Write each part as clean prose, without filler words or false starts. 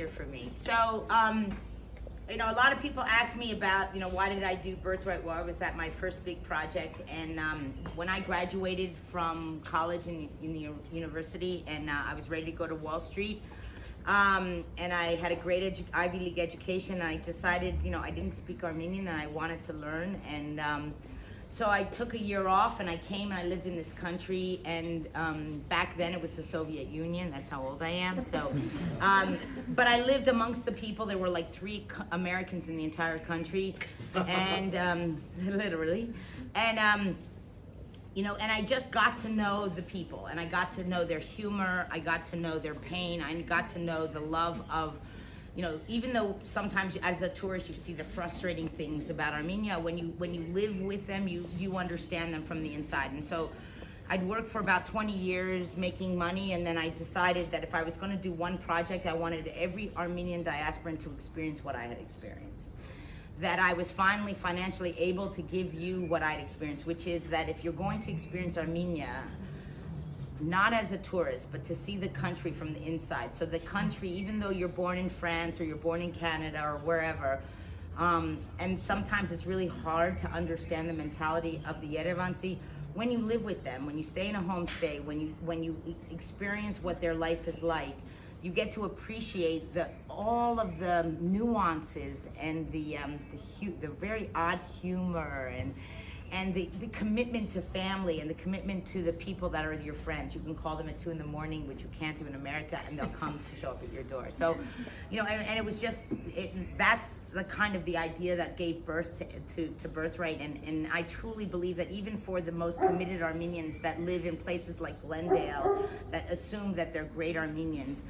here for me. So, you know, a lot of people ask me about, you know, why did I do Birthright? Well, I was at my first big project, and when I graduated from college in the university, and I was ready to go to Wall Street, and I had a great Ivy League education, and I decided, you know, I didn't speak Armenian, and I wanted to learn, and so I took a year off, and I came and I lived in this country, and back then it was the Soviet Union. That's how old I am. So, but I lived amongst the people. There were like 3 Americans in the entire country, and literally, and you know, and I just got to know the people, and I got to know their humor. I got to know their pain. I got to know the love of, you know, even though sometimes as a tourist you see the frustrating things about Armenia, when you live with them, you understand them from the inside. And so I'd worked for about 20 years making money, and then I decided that if I was going to do one project, I wanted every Armenian diasporan to experience what I had experienced. That I was finally financially able to give you what I'd experienced, which is that if you're going to experience Armenia, not as a tourist, but to see the country from the inside. So the country, even though you're born in France or you're born in Canada or wherever, and sometimes it's really hard to understand the mentality of the Yerevansi, when you live with them, when you stay in a homestay, when you experience what their life is like, you get to appreciate all of the nuances and the very odd humor and the commitment to family and the commitment to the people that are your friends. You can call them at 2 in the morning, which you can't do in America, and they'll come to show up at your door. So, you know, and it was just, that's the kind of the idea that gave birth to Birthright. And I truly believe that even for the most committed Armenians that live in places like Glendale, that assume that they're great Armenians,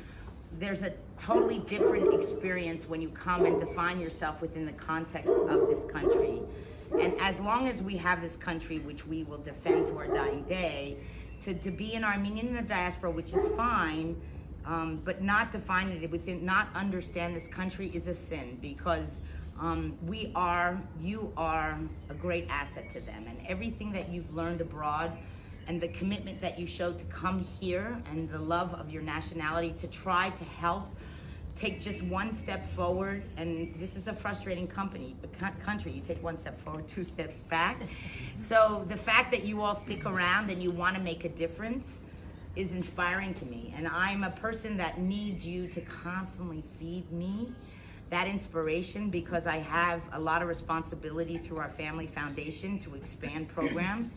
there's a totally different experience when you come and define yourself within the context of this country. And as long as we have this country, which we will defend to our dying day, to be an Armenian in the diaspora, which is fine, but not define it within, not understand this country is a sin, because you are a great asset to them. And everything that you've learned abroad and the commitment that you showed to come here and the love of your nationality to try to help take just one step forward, and this is a frustrating country. You take one step forward, 2 steps back. So the fact that you all stick around and you want to make a difference is inspiring to me. And I'm a person that needs you to constantly feed me that inspiration, because I have a lot of responsibility through our family foundation to expand programs.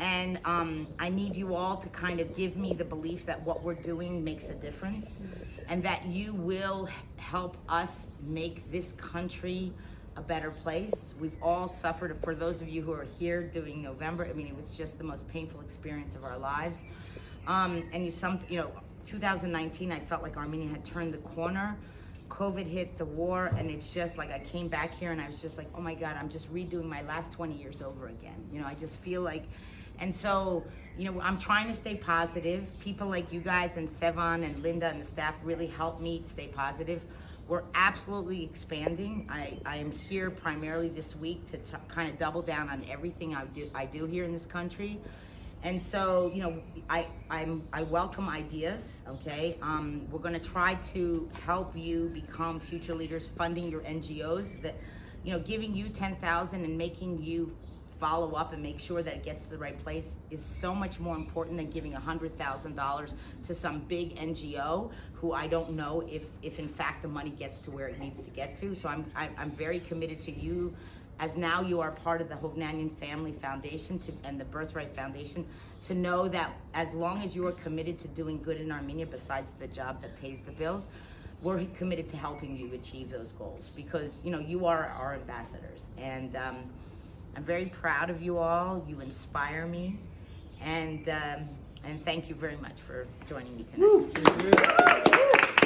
And I need you all to kind of give me the belief that what we're doing makes a difference, and that you will help us make this country a better place. We've all suffered. For those of you who are here during November, I mean, it was just the most painful experience of our lives. And you know, 2019, I felt like Armenia had turned the corner. COVID hit, the war, and it's just like I came back here and I was just like, oh my God, I'm just redoing my last 20 years over again. You know, I just feel like, and so, you know, I'm trying to stay positive. People like you guys and Sevan and Linda and the staff really help me stay positive. We're absolutely expanding. I am here primarily this week to kind of double down on everything I do here in this country. And so, you know, I welcome ideas, okay? We're gonna try to help you become future leaders, funding your NGOs, that, you know, giving you 10,000 and making you follow up and make sure that it gets to the right place is so much more important than giving $100,000 to some big NGO who I don't know if in fact the money gets to where it needs to get to. So I'm very committed to you, as now you are part of the Hovnanian Family Foundation and the Birthright Foundation, to know that as long as you are committed to doing good in Armenia, besides the job that pays the bills, we're committed to helping you achieve those goals, because, you know, you are our ambassadors. And I'm very proud of you all. You inspire me. And thank you very much for joining me tonight.